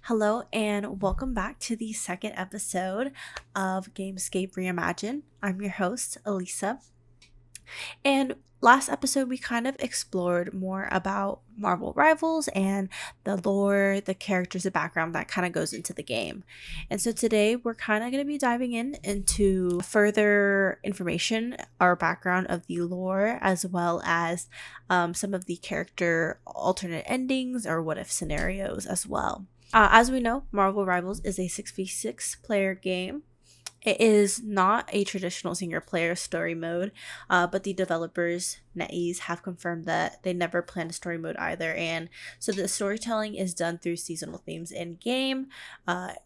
Hello and welcome back to the second episode of Gamescape Reimagine. I'm your host, Elisa. And last episode, we kind of explored more about Marvel Rivals and the lore, the characters, the background that kind of goes into the game. And so today, we're kind of going to be diving into further information, our background of the lore, as well as some of the character alternate endings or what if scenarios as well. As we know, Marvel Rivals is a 6v6 player game. It is not a traditional single player story mode, but the developers, NetEase, have confirmed that they never planned a story mode either. And so the storytelling is done through seasonal themes in game.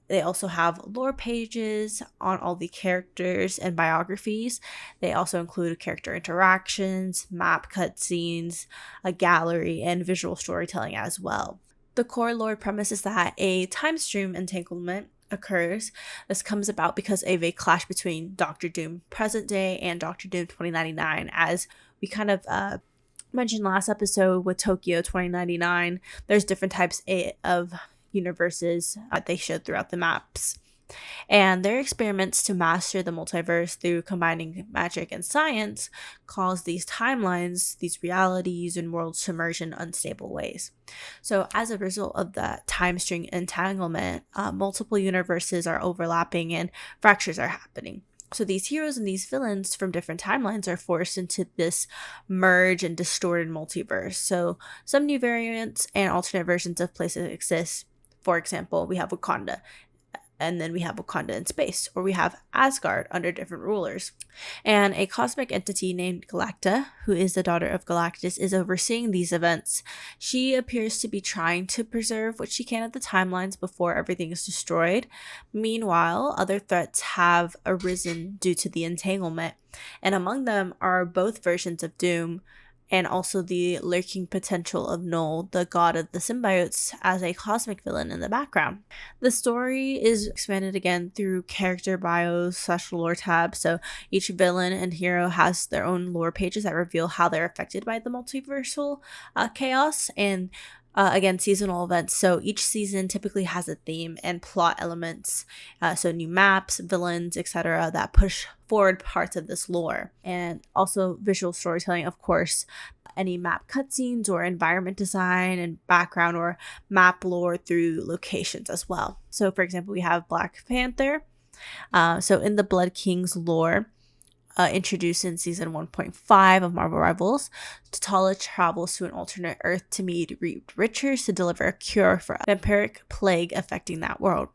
They also have lore pages on all the characters and biographies. They also include character interactions, map cutscenes, a gallery, and visual storytelling as well. The core lore premise is that a Timestream Entanglement occurs. This comes about because of a clash between Doctor Doom present day and Doctor Doom 2099. As we kind of mentioned last episode with Tokyo 2099, there's different types of universes that they showed throughout the maps. And their experiments to master the multiverse through combining magic and science cause these timelines, these realities, and worlds to merge in unstable ways. So, as a result of the Timestream Entanglement, multiple universes are overlapping and fractures are happening. So these heroes and these villains from different timelines are forced into this merge and distorted multiverse. So some new variants and alternate versions of places exist. For example, we have Wakanda, and then we have Wakanda in space, or we have Asgard under different rulers. And a cosmic entity named Galacta, who is the daughter of Galactus, is overseeing these events. She appears to be trying to preserve what she can of the timelines before everything is destroyed. Meanwhile, other threats have arisen due to the entanglement, and among them are both versions of Doom, and also the lurking potential of Null, the god of the symbiotes, as a cosmic villain in the background. The story is expanded again through character bios / lore tabs, so each villain and hero has their own lore pages that reveal how they're affected by the multiversal chaos, and again, seasonal events. So each season typically has a theme and plot elements. So new maps, villains, etc. that push forward parts of this lore. And also visual storytelling, of course, any map cutscenes or environment design and background or map lore through locations as well. So for example, we have Black Panther. So in the Blood King's lore, introduced in season 1.5 of Marvel Rivals, T'Challa travels to an alternate Earth to meet Reed Richards to deliver a cure for a vampiric plague affecting that world.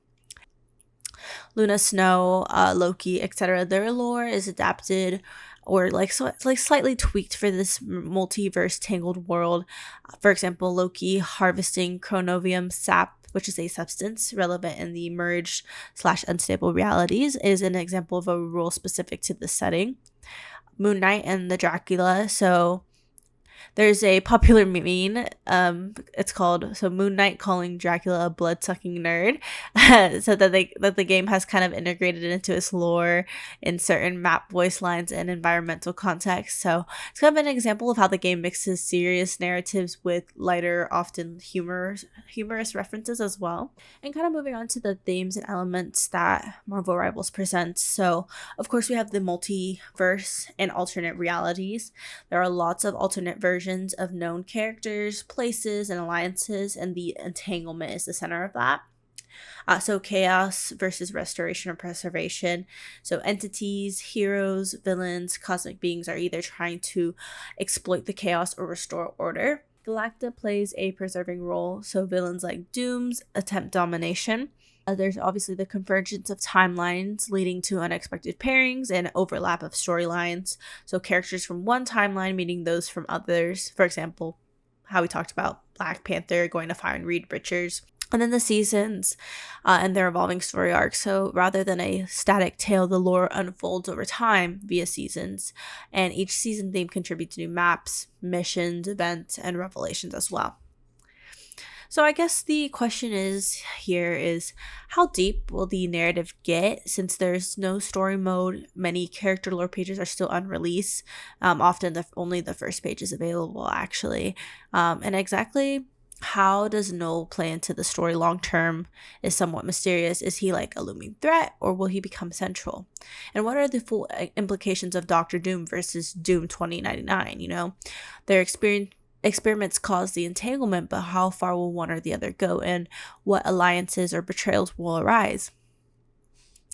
Luna, Snow, Loki, etc. Their lore is adapted or slightly tweaked for this multiverse tangled world. For example, Loki harvesting chronovium sap, which is a substance relevant in the merged / unstable realities, is an example of a rule specific to the setting. Moon Knight and the Dracula. So there's a popular meme. It's called Moon Knight calling Dracula a blood-sucking nerd, so that the game has kind of integrated into its lore in certain map voice lines and environmental context. So it's kind of an example of how the game mixes serious narratives with lighter, often humorous references as well. And kind of moving on to the themes and elements that Marvel Rivals presents. So of course we have the multiverse and alternate realities. There are lots of alternate versions of known characters, places, and alliances, and the entanglement is the center of that. So chaos versus restoration or preservation. So entities, heroes, villains, cosmic beings are either trying to exploit the chaos or restore order. Galacta plays a preserving role, so villains like Dooms attempt domination. There's obviously the convergence of timelines leading to unexpected pairings and overlap of storylines. So characters from one timeline meeting those from others. For example, how we talked about Black Panther going to find Reed Richards. And then the seasons and their evolving story arcs. So rather than a static tale, the lore unfolds over time via seasons. And each season theme contributes to new maps, missions, events, and revelations as well. So I guess the question is how deep will the narrative get, since there's no story mode? Many character lore pages are still unreleased. Often only the first page is available, actually. And exactly How does Noel play into the story long term is somewhat mysterious. Is he like a looming threat, or will he become central? And what are the full implications of Doctor Doom versus Doom 2099? Their experiments cause the entanglement, but how far will one or the other go, and what alliances or betrayals will arise?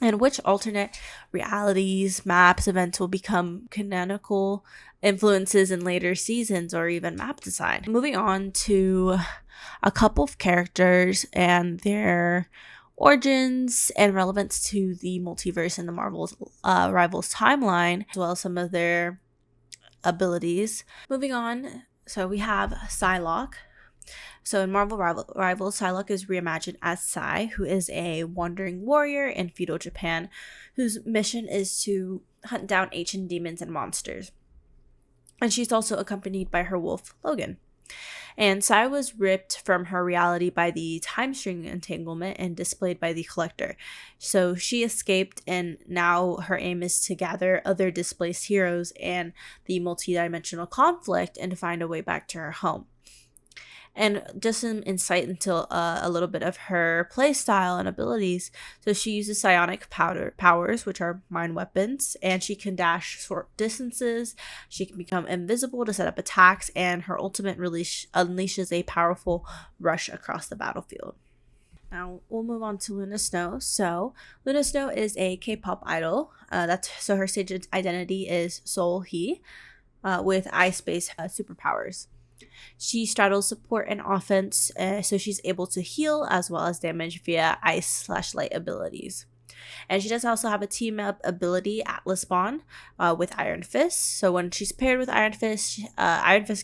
And which alternate realities, maps, events will become canonical influences in later seasons or even map design? Moving on to a couple of characters and their origins and relevance to the multiverse and the Marvel's Rivals timeline, as well as some of their abilities. Moving on, so we have Psylocke. So in Marvel Rivals, Psylocke is reimagined as Psy, who is a wandering warrior in feudal Japan, whose mission is to hunt down ancient demons and monsters. And she's also accompanied by her wolf, Logan. And Psy was ripped from her reality by the Timestream Entanglement and displayed by the Collector. So she escaped, and now her aim is to gather other displaced heroes and the multidimensional conflict and to find a way back to her home. And just some insight into a little bit of her playstyle and abilities. So she uses psionic powers, which are mind weapons, and she can dash short distances. She can become invisible to set up attacks, and her ultimate release unleashes a powerful rush across the battlefield. Now we'll move on to Luna Snow. So Luna Snow is a K-pop idol. So her stage identity is Seoul Hee, with ice-based superpowers. She straddles support and offense, so she's able to heal as well as damage via ice/light abilities. And she does also have a team-up ability, Atlas Bond, with Iron Fist. So when she's paired with Iron Fist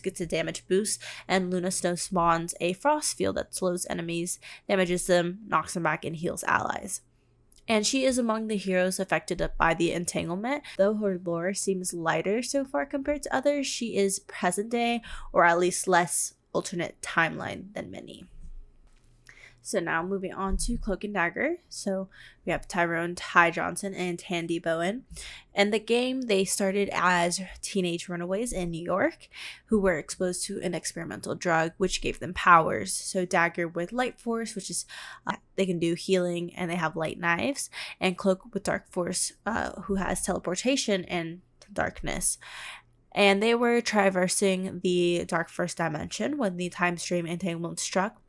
gets a damage boost, and Luna Snow spawns a frost field that slows enemies, damages them, knocks them back, and heals allies. And she is among the heroes affected by the entanglement. Though her lore seems lighter so far compared to others, she is present day, or at least less alternate timeline than many. So now moving on to Cloak and Dagger. So we have Tyrone Ty Johnson and Tandy Bowen. In the game, they started as teenage runaways in New York who were exposed to an experimental drug which gave them powers. So Dagger with Light Force, which is they can do healing, and they have light knives. And Cloak with Dark Force, who has teleportation and darkness. And they were traversing the Dark First Dimension when the Timestream Entanglement struck.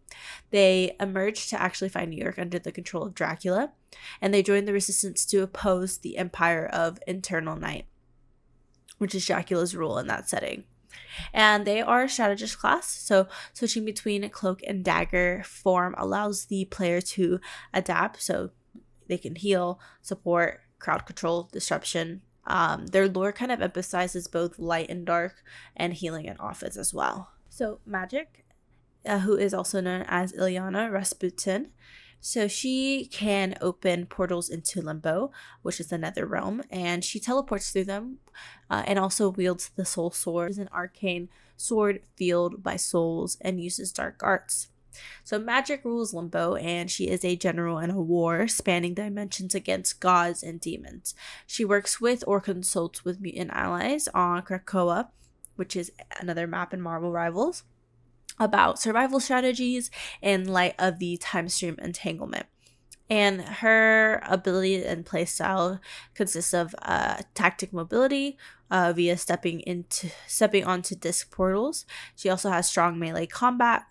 They emerged to actually find New York under the control of Dracula, and they joined the resistance to oppose the Empire of Eternal Night, which is Dracula's rule in that setting. And they are a strategist class, so switching between Cloak and Dagger form allows the player to adapt, so they can heal, support, crowd control, disruption. Their lore kind of emphasizes both light and dark, and healing and offense as well. So Magik, who is also known as Ilyana Rasputin. So she can open portals into Limbo, which is the nether realm, and she teleports through them, and also wields the soul sword. It's an arcane sword fueled by souls and uses dark arts. So Magik rules Limbo, and she is a general in a war spanning dimensions against gods and demons. She works with or consults with mutant allies on Krakoa, which is another map in Marvel Rivals, about survival strategies in light of the Timestream Entanglement. And her ability and playstyle consists of tactic mobility via stepping onto disc portals. She also has strong melee combat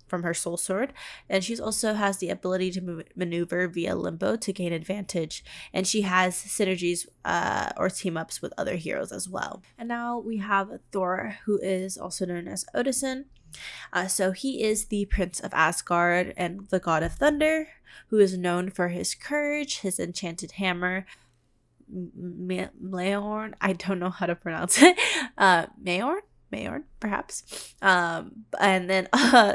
from her soul sword, and she also has the ability to maneuver via Limbo to gain advantage, and she has synergies or team ups with other heroes as well. And now we have Thor, who is also known as Odysseus. So he is the Prince of Asgard and the God of Thunder, who is known for his courage, his enchanted hammer, Mjolnir. I don't know how to pronounce it. Mjolnir, perhaps. And then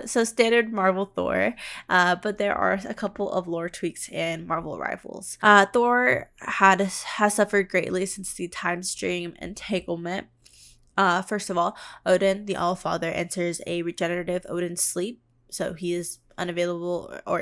so standard Marvel Thor, but there are a couple of lore tweaks in Marvel Rivals. Thor has suffered greatly since the Timestream Entanglement. First of all, Odin, the All-Father, enters a regenerative Odin sleep, so he is unavailable or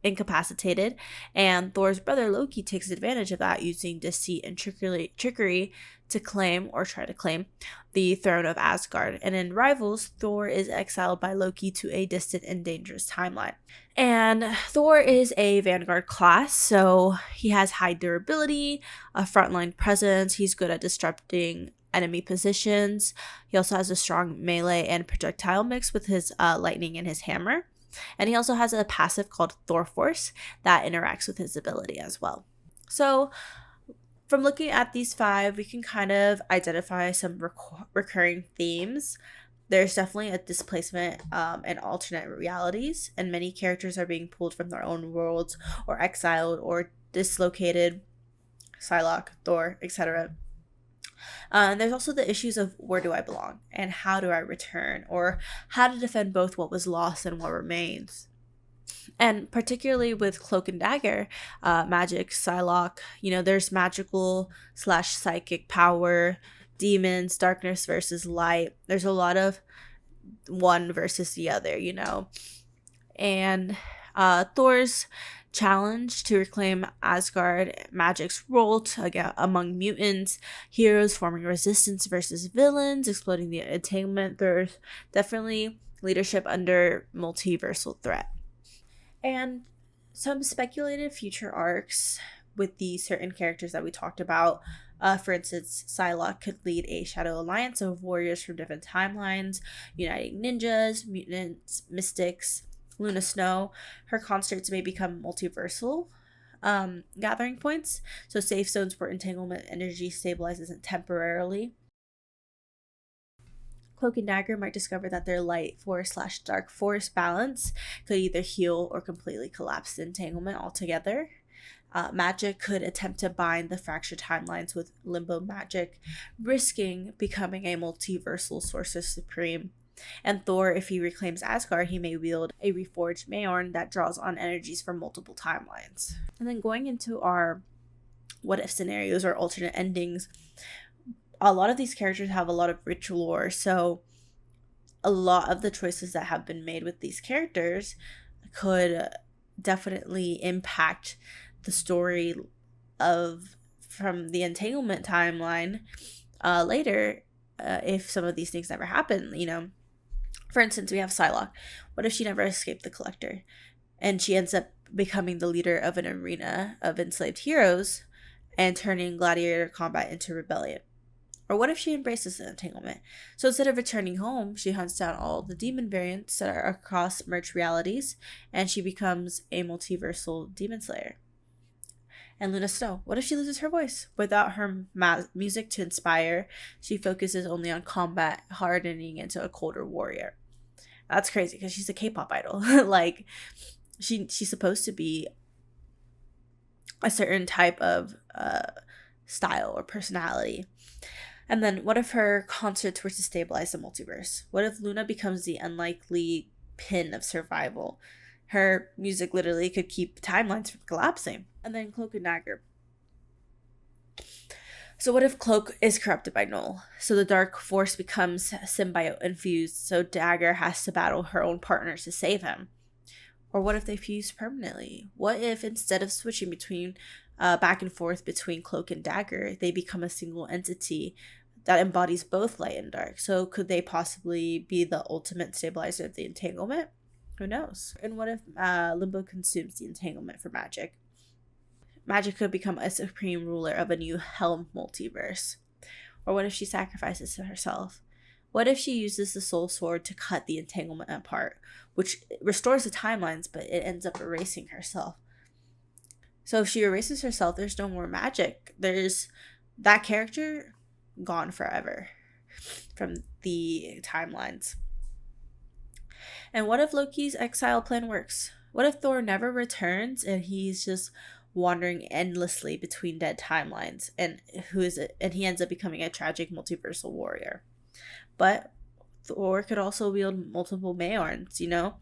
incapacitated, and Thor's brother Loki takes advantage of that using deceit and trickery to claim or try to claim the throne of Asgard. And in Rivals, Thor is exiled by Loki to a distant and dangerous timeline. And Thor is a Vanguard class, so he has high durability, a frontline presence, he's good at disrupting enemy positions. He also has a strong melee and projectile mix with his lightning and his hammer. And he also has a passive called Thor Force that interacts with his ability as well. So from looking at these 5, we can kind of identify some recurring themes. There's definitely a displacement and alternate realities, and many characters are being pulled from their own worlds or exiled or dislocated. Psylocke, Thor, etc. And there's also the issues of where do I belong and how do I return, or how to defend both what was lost and what remains. And particularly with Cloak and Dagger, Magik, Psylocke, there's magical / psychic power, demons, darkness versus light. There's a lot of one versus the other, And Thor's challenge to reclaim Asgard, Magik's role among mutants, heroes forming resistance versus villains, exploding the entanglement. There's definitely leadership under multiversal threat. And some speculated future arcs with the certain characters that we talked about. For instance, Psylocke could lead a shadow alliance of warriors from different timelines, uniting ninjas, mutants, mystics, Luna Snow. Her concerts may become multiversal gathering points, so safe zones where entanglement energy stabilizes it temporarily. Cloak and Dagger might discover that their light force / dark force balance could either heal or completely collapse the entanglement altogether. Magik could attempt to bind the fractured timelines with limbo magic, risking becoming a multiversal sorcerer supreme. And Thor, if he reclaims Asgard, he may wield a reforged Mjolnir that draws on energies from multiple timelines. And then going into our what if scenarios or alternate endings, a lot of these characters have a lot of rich lore, so a lot of the choices that have been made with these characters could definitely impact the story from the entanglement timeline later if some of these things never happen. For instance, we have Psylocke. What if she never escaped the Collector and she ends up becoming the leader of an arena of enslaved heroes and turning gladiator combat into rebellion? Or what if she embraces the entanglement? So instead of returning home, she hunts down all the demon variants that are across merged realities, and she becomes a multiversal demon slayer. And Luna Snow, what if she loses her voice? Without her music to inspire, she focuses only on combat, hardening into a colder warrior. That's crazy because she's a K-pop idol. Like, she's supposed to be a certain type of style or personality. And then what if her concerts were to stabilize the multiverse? What if Luna becomes the unlikely pin of survival? Her music literally could keep timelines from collapsing. And then Cloak and Dagger. So what if Cloak is corrupted by Null? So the dark force becomes symbiote infused, so Dagger has to battle her own partners to save him. Or what if they fuse permanently? What if instead of switching between back and forth between Cloak and Dagger, they become a single entity that embodies both light and dark? So could they possibly be the ultimate stabilizer of the entanglement? Who knows? And what if Limbo consumes the entanglement for Magik? Magik could become a supreme ruler of a new Helm multiverse. Or what if she sacrifices herself? What if she uses the soul sword to cut the entanglement apart, which restores the timelines, but it ends up erasing herself? So if she erases herself, there's no more Magik. There's that character gone forever from the timelines. And what if Loki's exile plan works? What if Thor never returns and he's just wandering endlessly between dead timelines, and he ends up becoming a tragic multiversal warrior? But Thor could also wield multiple Mjolnirs,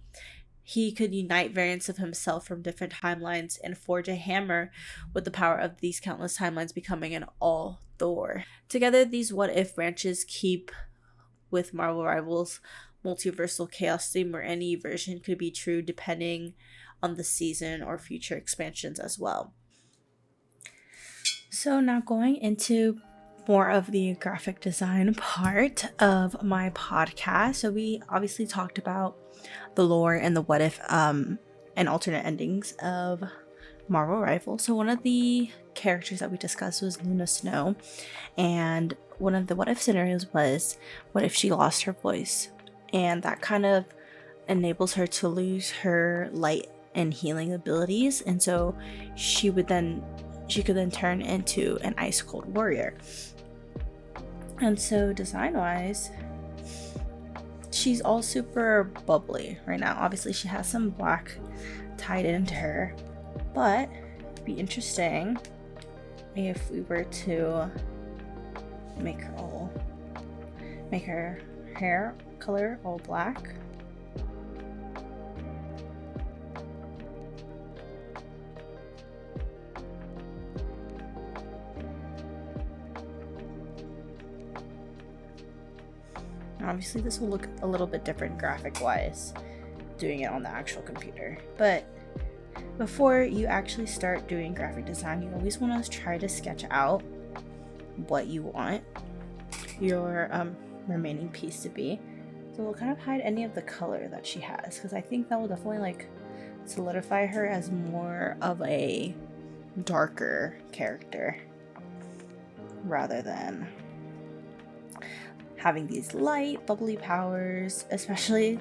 He could unite variants of himself from different timelines and forge a hammer with the power of these countless timelines, becoming an all Thor. Together, these what-if branches keep with Marvel Rivals' multiversal chaos theme, where any version could be true depending on the season or future expansions as well. So now going into more of the graphic design part of my podcast. So we obviously talked about the lore and the what if and alternate endings of Marvel Rivals. So one of the characters that we discussed was Luna Snow, and one of the what if scenarios was, what if she lost her voice? And that kind of enables her to lose her light and healing abilities, and so she could then turn into an ice cold warrior. And so design wise, she's all super bubbly right now. Obviously she has some black tied into her, but it'd be interesting if we were to make her hair color all black. Obviously this will look a little bit different graphic wise doing it on the actual computer, but before you actually start doing graphic design, you always want to try to sketch out what you want your remaining piece to be. So we'll kind of hide any of the color that she has, because I think that will definitely like solidify her as more of a darker character rather than having these light bubbly powers, especially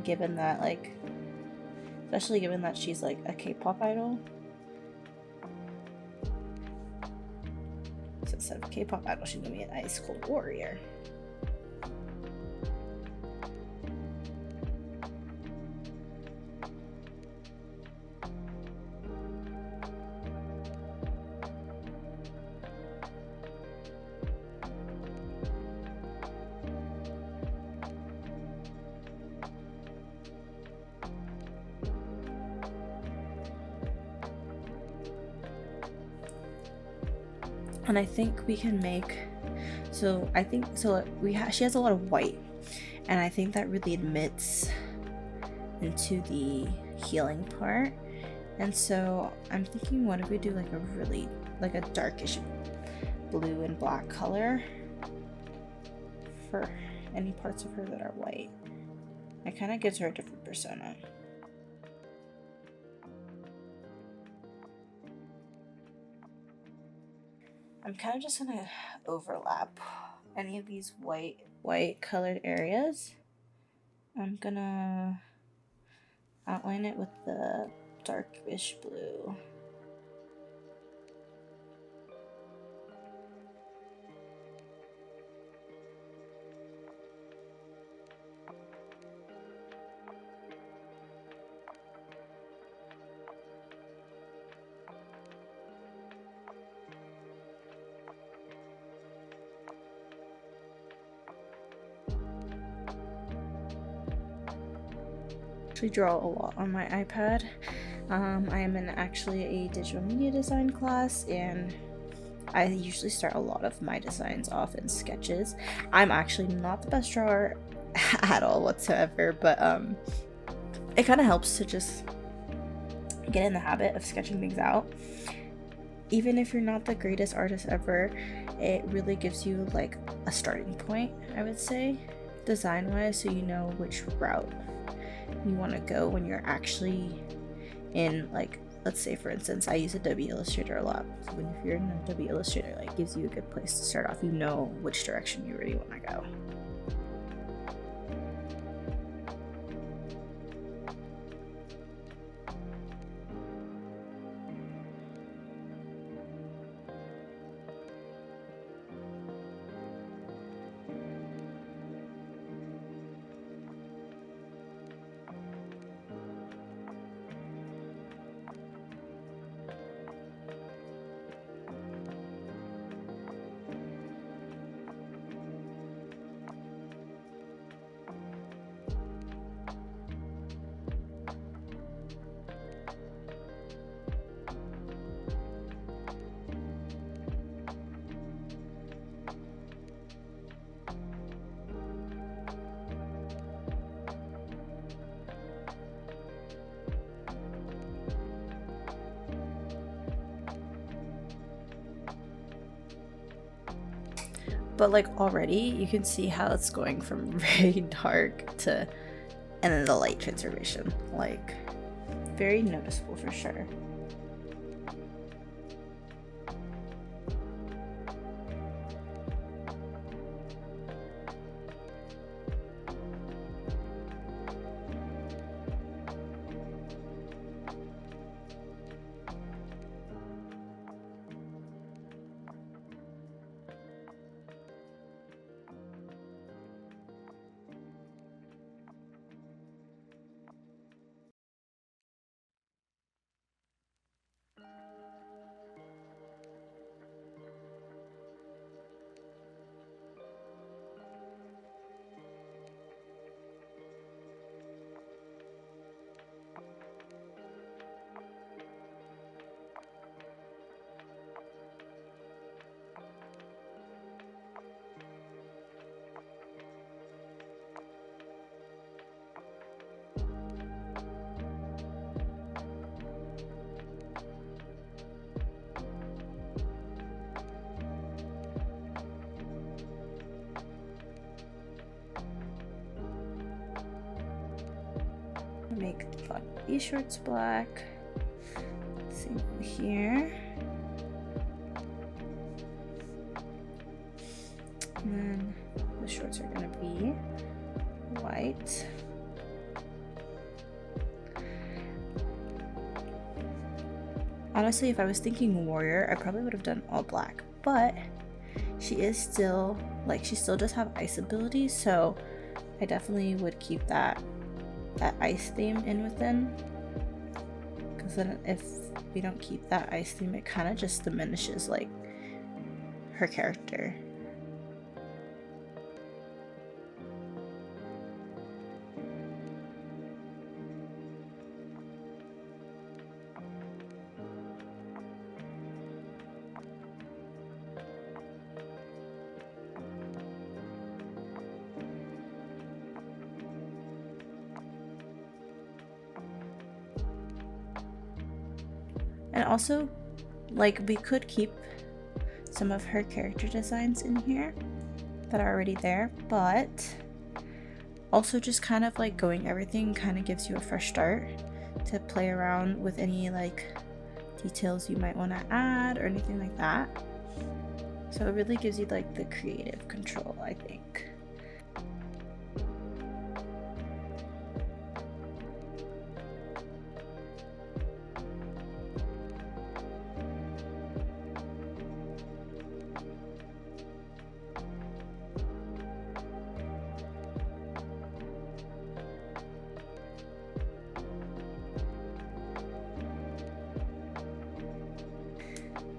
given that she's like a K-pop idol. So instead of K-pop idol, she's gonna be an ice cold warrior. And I think we can make, she has a lot of white, and I think that really admits into the healing part. And so I'm thinking, what if we do like a really like a darkish blue and black color for any parts of her that are white? It kind of gives her a different persona. I'm kind of just gonna overlap any of these white colored areas. I'm gonna outline it with the darkish blue. Draw a lot on my iPad. I am in actually a digital media design class, and I usually start a lot of my designs off in sketches. I'm actually not the best drawer at all whatsoever, but it kind of helps to just get in the habit of sketching things out. Even if you're not the greatest artist ever, it really gives you like a starting point, I would say, design wise, so you know which route you want to go when you're actually in, like, let's say for instance I use Adobe Illustrator a lot. So if you're in Adobe Illustrator, like, gives you a good place to start off. You know which direction you really want to go. but like already you can see how it's going from very dark to, and then the light transformation, like very noticeable for sure. Make these shorts black. Same here. And then the shorts are gonna be white. Honestly, if I was thinking warrior, I probably would have done all black, but she is still, like, she still does have ice abilities, so I definitely would keep that ice theme in within, because then if we don't keep that ice theme, it kind of just diminishes like her character. And also, like, we could keep some of her character designs in here that are already there, but also just kind of like going everything kind of gives you a fresh start to play around with any like details you might want to add or anything like that. So it really gives you like the creative control, I think.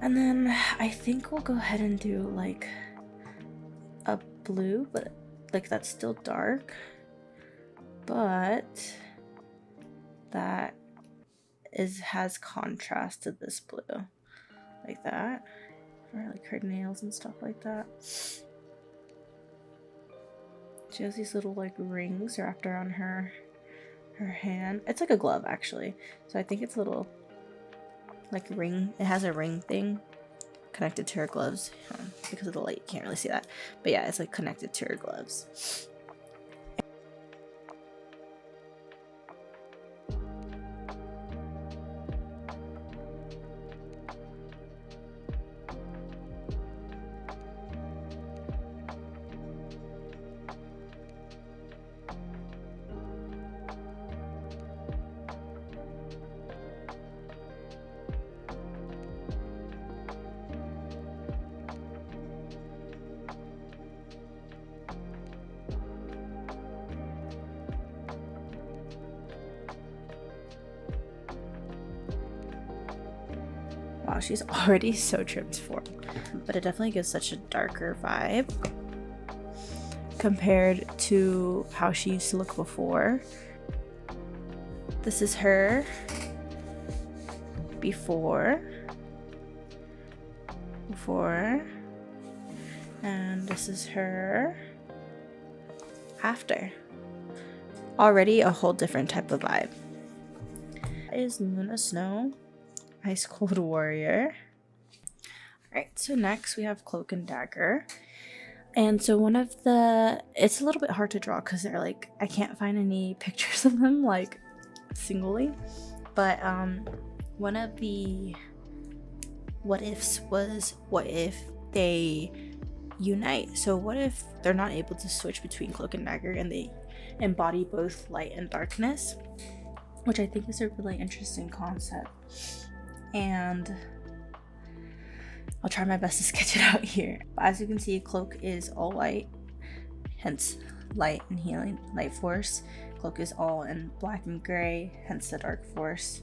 And then I think we'll go ahead and do like a blue, but like that's still dark, but that has contrast to this blue, like that, for like her nails and stuff like that. She has these little like rings wrapped around her hand. It's like a glove actually, so I think it's a little like ring. It has a ring thing connected to her gloves. Because of the light you can't really see that, but yeah, it's like connected to her gloves. Wow, she's already so transformed, but it definitely gives such a darker vibe compared to how she used to look before. This is her before, and this is her after. Already a whole different type of vibe. That is Luna Snow, Ice Cold Warrior. Alright, so next we have Cloak and Dagger. And so one of the, it's a little bit hard to draw because they're like, I can't find any pictures of them like singly, but one of the what ifs was, what if they unite? So what if they're not able to switch between Cloak and Dagger and they embody both light and darkness, which I think is a really interesting concept. And I'll try my best to sketch it out here. But as you can see, Cloak is all light, hence light and healing, light force. Cloak is all in black and gray, hence the dark force.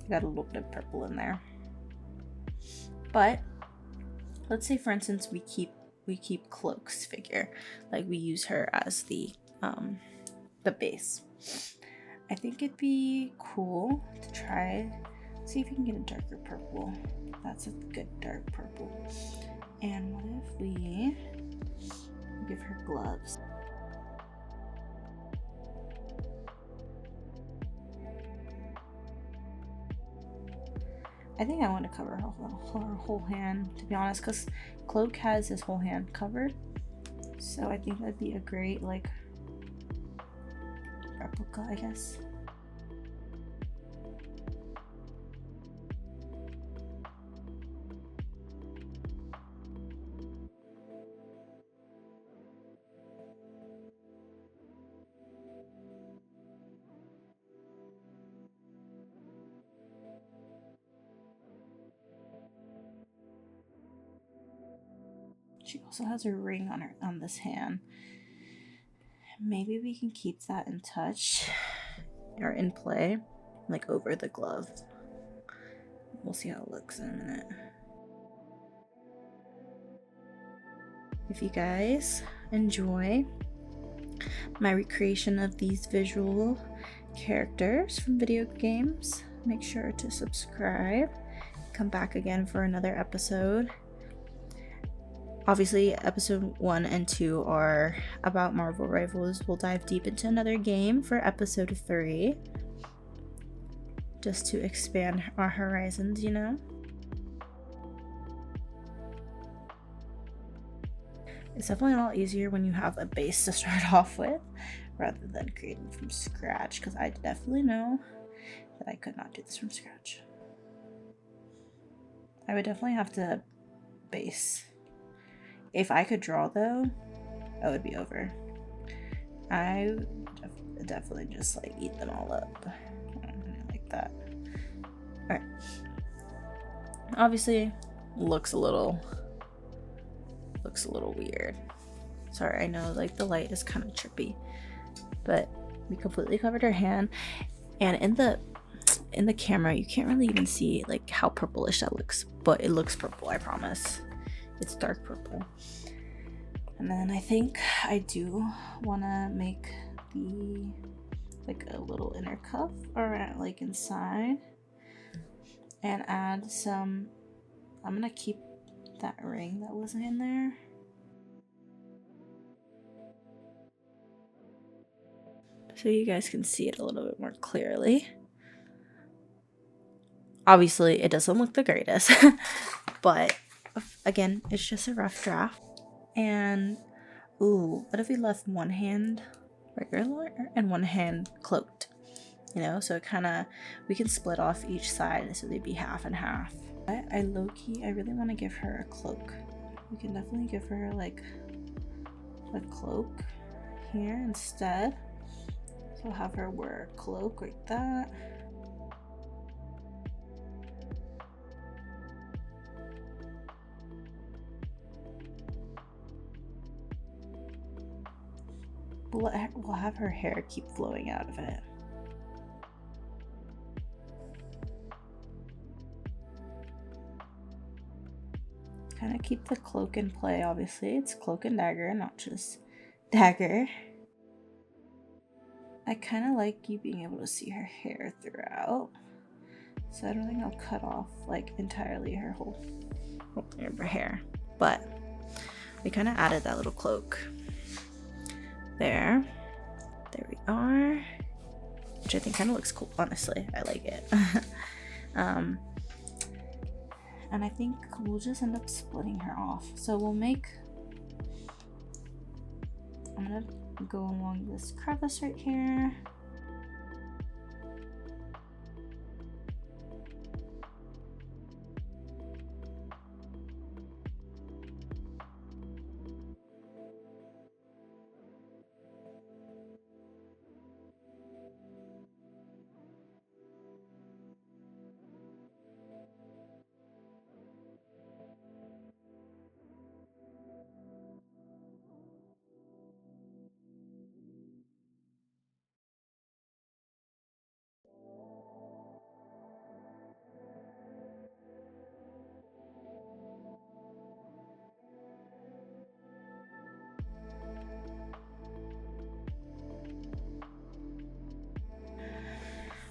You got a little bit of purple in there. But let's say, for instance, we keep Cloak's figure, like we use her as the base. I think it'd be cool to try see if we can get a darker purple. That's a good dark purple. And what if we give her gloves? I think I want to cover her whole hand, to be honest, because Cloak has his whole hand covered. So I think that'd be a great, like, replica, I guess. She also has a ring on this hand. Maybe we can keep that in touch or in play, like over the glove. We'll see how it looks in a minute. If you guys enjoy my recreation of these visual characters from video games, make sure to subscribe. Come back again for another episode. Obviously, episode 1 and 2 are about Marvel Rivals. We'll dive deep into another game for episode 3, just to expand our horizons, you know? It's definitely a lot easier when you have a base to start off with, rather than creating from scratch, because I definitely know that I could not do this from scratch. I would definitely have to base. If I could draw, though, it would be over. I would definitely just like eat them all up like that. All right. Obviously, looks a little weird. Sorry, I know like the light is kind of trippy, but we completely covered her hand, and in the camera you can't really even see like how purplish that looks, but it looks purple, I promise. It's dark purple. And then I think I do want to make the like a little inner cuff around like inside and add some. I'm gonna keep that ring that wasn't in there. So you guys can see it a little bit more clearly. Obviously it doesn't look the greatest, but again, it's just a rough draft. And ooh, what if we left one hand regular and one hand cloaked? You know, so it kind of, we can split off each side so they'd be half and half. I low-key, I really want to give her a cloak. We can definitely give her like a cloak here instead. So I'll have her wear a cloak like that. We'll have her hair keep flowing out of it. Kind of keep the cloak in play, obviously. It's Cloak and Dagger, not just Dagger. I kind of like you being able to see her hair throughout. So I don't think I'll cut off like entirely her whole her hair. But we kind of added that little cloak. There we are, which I think kind of looks cool, honestly. I like it. And I think we'll just end up splitting her off. So we'll make I'm gonna go along this crevice right here.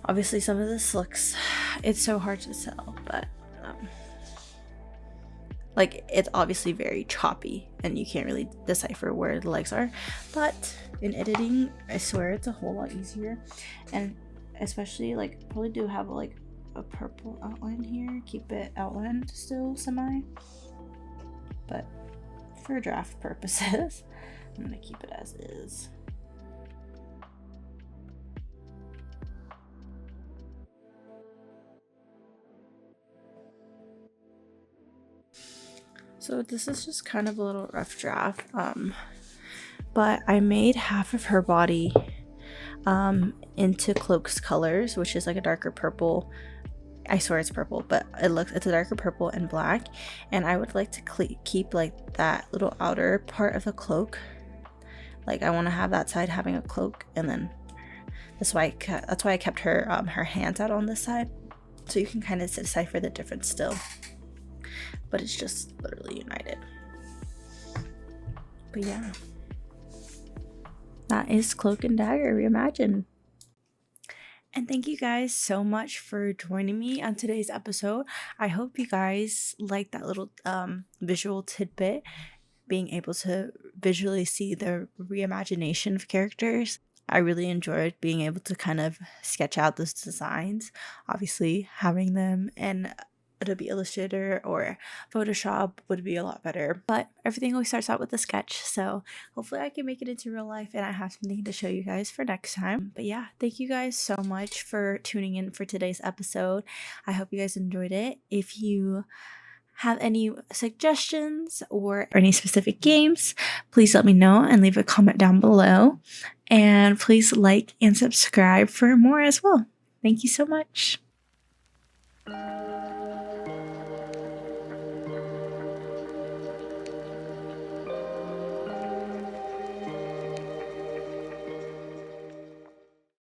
Obviously some of this looks, it's so hard to tell, but like it's obviously very choppy and you can't really decipher where the legs are, but in editing I swear it's a whole lot easier. And especially like probably do have like a purple outline here, keep it outlined still semi, but for draft purposes I'm gonna keep it as is. So this is just kind of a little rough draft, but I made half of her body into Cloak's colors, which is like a darker purple. I swear it's purple, but it's a darker purple and black, and I would like to keep like that little outer part of the cloak. Like I want to have that side having a cloak, and then that's why I kept her her hands out on this side, so you can kind of decipher the difference still. But it's just literally united. But yeah, that is Cloak and Dagger Reimagined. And thank you guys so much for joining me on today's episode. I hope you guys liked that little visual tidbit, being able to visually see the reimagination of characters. I really enjoyed being able to kind of sketch out those designs. Obviously, having them in Adobe Illustrator or Photoshop would be a lot better, but everything always starts out with a sketch, so hopefully I can make it into real life and I have something to show you guys for next time. But yeah, thank you guys so much for tuning in for today's episode. I hope you guys enjoyed it. If you have any suggestions or any specific games, please let me know and leave a comment down below, and please like and subscribe for more as well. Thank you so much.